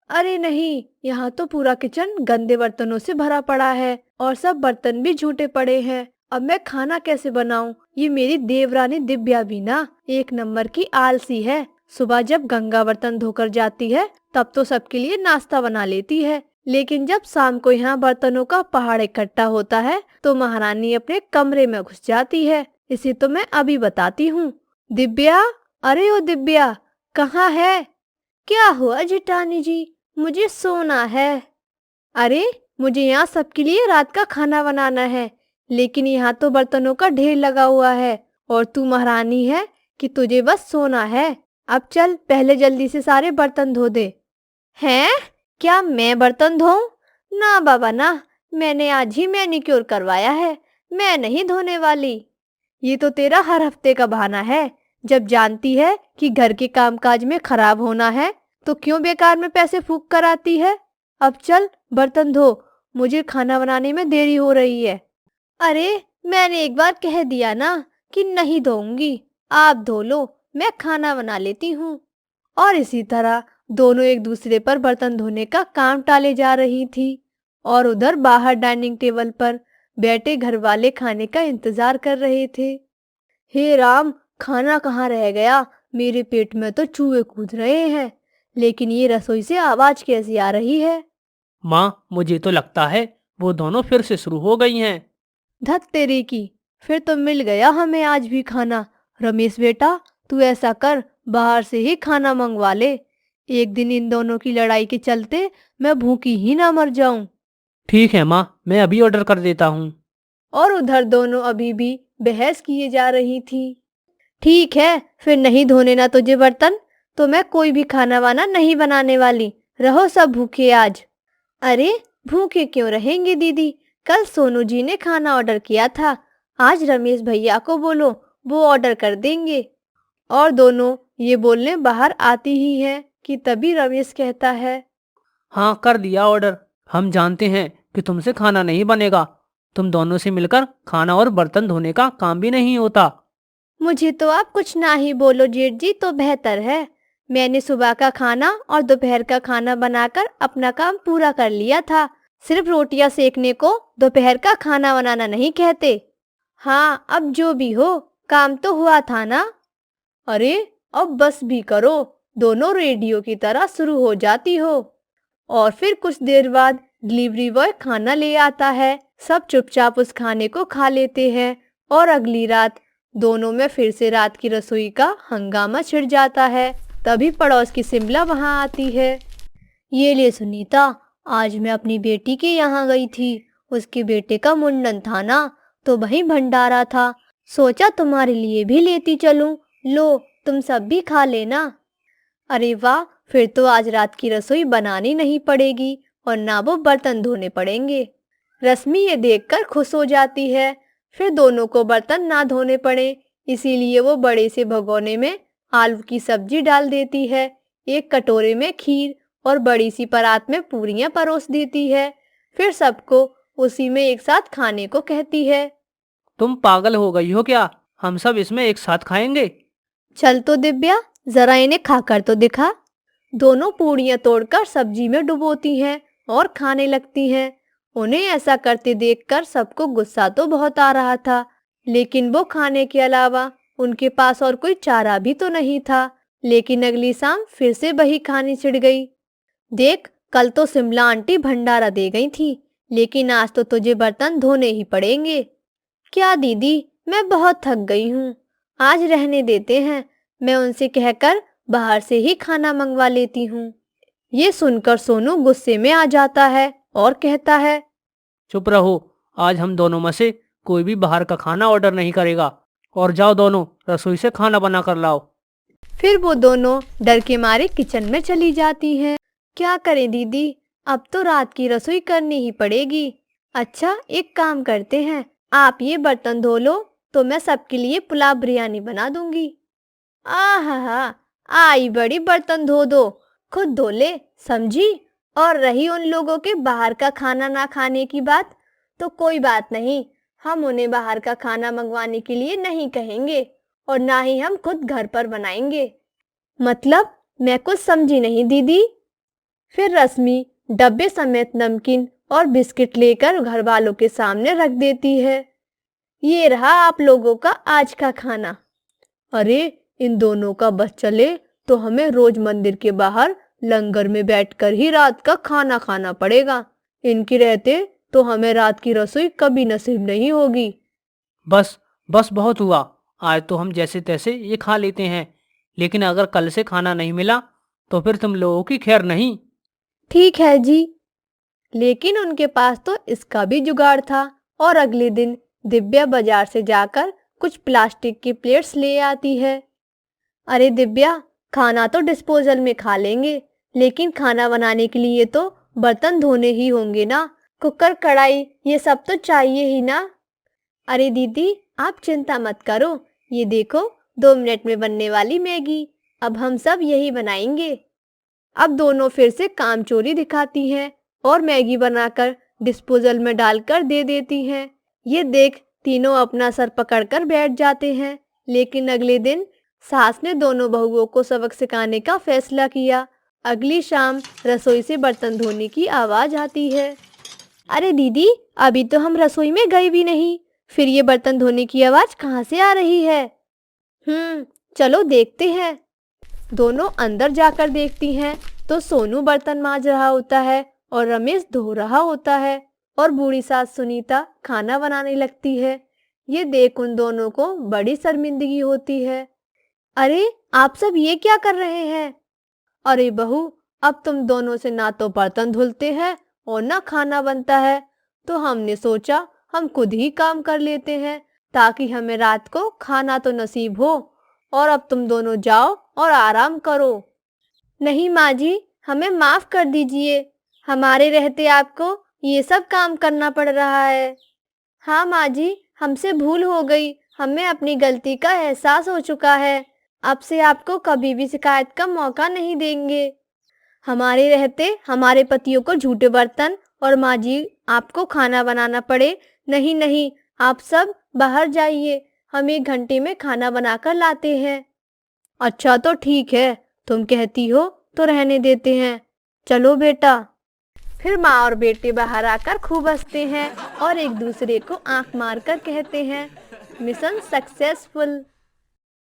अरे नहीं, यहाँ तो पूरा किचन गंदे बर्तनों से भरा पड़ा है और सब बर्तन भी झूठे पड़े हैं। अब मैं खाना कैसे बनाऊं? ये मेरी देवरानी दिव्या भी ना एक नंबर की आलसी है। सुबह जब गंगा बर्तन धोकर जाती है तब तो सबके लिए नाश्ता बना लेती है, लेकिन जब शाम को यहाँ बर्तनों का पहाड़ इकट्ठा होता है तो महारानी अपने कमरे में घुस जाती है। इसे तो मैं अभी बताती हूँ। दिव्या, अरे ओ दिव्या, कहाँ है? क्या हुआ जिठानी जी? मुझे सोना है। अरे, मुझे यहाँ सबके लिए रात का खाना बनाना है, लेकिन यहाँ तो बर्तनों का ढेर लगा हुआ है और तू महारानी है कि तुझे बस सोना है। अब चल, पहले जल्दी से सारे बर्तन धो दे। हैं? क्या मैं बर्तन धोऊं? ना बाबा ना, मैंने आज ही मैनिक्योर करवाया है, मैं नहीं धोने वाली। ये तो तेरा हर हफ्ते का बहाना है। जब जानती है कि घर के कामकाज में खराब होना है तो क्यों बेकार में पैसे फूंक कर आती है। अब चल बर्तन धो, मुझे खाना बनाने में देरी हो रही है। अरे, मैंने एक बार कह दिया ना कि नहीं धोऊंगी, आप धो लो, मैं खाना बना लेती हूँ। और इसी तरह दोनों एक दूसरे पर बर्तन धोने का काम टाले जा रही थी और उधर बाहर डाइनिंग टेबल पर बैठे घर वाले खाने का इंतजार कर रहे थे। हे राम, खाना कहाँ रह गया? मेरे पेट में तो चूहे कूद रहे हैं, लेकिन ये रसोई से आवाज कैसी आ रही है? माँ, मुझे तो लगता है वो दोनों फिर से शुरू हो गई हैं। धत तेरी की, फिर तो मिल गया हमें आज भी खाना। रमेश बेटा, तू ऐसा कर, बाहर से ही खाना मंगवा ले। एक दिन इन दोनों की लड़ाई के चलते मैं भूखी ही ना मर जाऊं। ठीक है माँ, मैं अभी ऑर्डर कर देता हूँ। और उधर दोनों अभी भी बहस किए जा रही थी। ठीक है, फिर नहीं धोने ना तुझे बर्तन, तो मैं कोई भी खाना वाना नहीं बनाने वाली। रहो सब भूखे आज। अरे, भूखे क्यों रहेंगे दीदी? कल सोनू जी ने खाना ऑर्डर किया था, आज रमेश भैया को बोलो, वो ऑर्डर कर देंगे। और दोनों ये बोलने बाहर आती ही है कि तभी रमेश कहता है, हाँ, कर दिया ऑर्डर। हम जानते हैं कि तुमसे खाना नहीं बनेगा। तुम दोनों से मिलकर खाना और बर्तन धोने का काम भी नहीं होता। मुझे तो आप कुछ ना ही बोलो जेठ जी तो बेहतर है। मैंने सुबह का खाना और दोपहर का खाना बनाकर अपना काम पूरा कर लिया था। सिर्फ रोटियां सेकने को दोपहर का खाना बनाना नहीं कहते। हाँ, अब जो भी हो, काम तो हुआ था ना। अरे, अब बस भी करो, दोनों रेडियो की तरह शुरू हो जाती हो। और फिर कुछ देर बाद डिलीवरी बॉय खाना ले आता है। सब चुपचाप उस खाने को खा लेते हैं और अगली रात दोनों में फिर से रात की रसोई का हंगामा छिड़ जाता है। तभी पड़ोस की सिमला वहां आती है। ये ले सुनीता, आज मैं अपनी बेटी के यहाँ गई थी। उसके बेटे का मुंडन था ना, तो वहीं भंडारा था। सोचा तुम्हारे लिए भी लेती चलूं। लो, तुम सब भी खा लेना। अरे वाह, फिर तो आज रात की रसोई बनानी नहीं पड़ेगी और ना वो बर्तन धोने पड़ेंगे। रश्मि ये देखकर खुश हो जाती है। फिर दोनों को बर्तन ना धोने पड़े, इसीलिए वो बड़े से भगोने में आलू की सब्जी डाल देती है, एक कटोरे में खीर और बड़ी सी परात में पूरियां परोस देती है। फिर सबको उसी में एक साथ खाने को कहती है। तुम पागल हो गई हो क्या? हम सब इसमें एक साथ खाएंगे। चल तो दिव्या, जरा इन्हें खाकर तो दिखा। दोनों पूड़ियां तोड़कर सब्जी में डुबोती हैं और खाने लगती हैं। उन्हें ऐसा करते देखकर सबको गुस्सा तो बहुत आ रहा था, लेकिन वो खाने के अलावा उनके पास और कोई चारा भी तो नहीं था। लेकिन अगली शाम फिर से वही खानी छिड़ गई। देख, कल तो शिमला आंटी भंडारा दे गई थी, लेकिन आज तो तुझे बर्तन धोने ही पड़ेंगे। क्या दीदी, मैं बहुत थक गई हूँ, आज रहने देते हैं। मैं उनसे कहकर बाहर से ही खाना मंगवा लेती हूँ। ये सुनकर सोनू गुस्से में आ जाता है और कहता है, चुप रहो। आज हम दोनों में से कोई भी बाहर का खाना ऑर्डर नहीं करेगा। और जाओ दोनों रसोई से खाना बना कर लाओ। फिर वो दोनों डर के मारे किचन में चली जाती हैं। क्या करें दीदी, अब तो रात की रसोई करनी ही पड़ेगी। अच्छा, एक काम करते हैं, आप ये बर्तन धो लो तो मैं सबके लिए पुलाव बिरयानी बना दूंगी। आहा, आई बड़ी, बर्तन धो दो, खुद धो ले, समझी। और रही उन लोगों के बाहर का खाना ना खाने की बात, तो कोई बात नहीं, हम उन्हें बाहर का खाना मंगवाने के लिए नहीं कहेंगे और ना ही हम खुद घर पर बनाएंगे। मतलब, मैं कुछ समझी नहीं दीदी। फिर रश्मि डब्बे समेत नमकीन और बिस्किट लेकर घर वालों के सामने रख देती है। ये रहा आप लोगों का आज का खाना। अरे, इन दोनों का बस चले तो हमें रोज मंदिर के बाहर लंगर में बैठकर ही रात का खाना खाना पड़ेगा। इनके रहते तो हमें रात की रसोई कभी नसीब नहीं होगी। बस बस बहुत हुआ। आज तो हम जैसे तैसे ये खा लेते हैं, लेकिन अगर कल से खाना नहीं मिला तो फिर तुम लोगों की खैर नहीं। ठीक है जी। लेकिन उनके पास तो इसका भी जुगाड़ था और अगले दिन दिव्या बाजार से जाकर कुछ प्लास्टिक की प्लेट्स ले आती है। अरे दिव्या, खाना तो डिस्पोजल में खा लेंगे, लेकिन खाना बनाने के लिए तो बर्तन धोने ही होंगे ना। कुकर, कढ़ाई, ये सब तो चाहिए ही ना। अरे दीदी, आप चिंता मत करो, ये देखो 2 मिनट में बनने वाली मैगी। अब हम सब यही बनाएंगे। अब दोनों फिर से कामचोरी दिखाती हैं और मैगी बनाकर डिस्पोजल में डालकर दे देती हैं। ये देख तीनों अपना सर पकड़कर बैठ जाते हैं। लेकिन अगले दिन सास ने दोनों बहुओं को सबक सिखाने का फैसला किया। अगली शाम रसोई से बर्तन धोने की आवाज आती है। अरे दीदी, अभी तो हम रसोई में गए भी नहीं, फिर ये बर्तन धोने की आवाज कहाँ से आ रही है? चलो देखते हैं। दोनों अंदर जाकर देखती हैं तो सोनू बर्तन मांज रहा होता है और रमेश धो रहा होता है और बूढ़ी सास सुनीता खाना बनाने लगती है। ये देख उन दोनों को बड़ी शर्मिंदगी होती है। अरे, आप सब ये क्या कर रहे हैं? अरे बहू, अब तुम दोनों से ना तो बर्तन धुलते हैं और ना खाना बनता है, तो हमने सोचा हम खुद ही काम कर लेते हैं ताकि हमें रात को खाना तो नसीब हो। और अब तुम दोनों जाओ और आराम करो। नहीं माँ जी, हमें माफ कर दीजिए, हमारे रहते आपको ये सब काम करना पड़ रहा है। हाँ माँ जी, हमसे भूल हो गई, हमें अपनी गलती का एहसास हो चुका है। अब से आपको कभी भी शिकायत का मौका नहीं देंगे। हमारे रहते हमारे पतियों को झूठे बर्तन और माँ जी आपको खाना बनाना पड़े। नहीं नहीं, आप सब बाहर जाइए, हम 1 घंटे में खाना बनाकर लाते हैं। अच्छा तो ठीक है, तुम कहती हो तो रहने देते हैं। चलो बेटा। फिर माँ और बेटे बाहर आकर खूब हंसते हैं और एक दूसरे को आंख मारकर कहते हैं, मिशन सक्सेसफुल।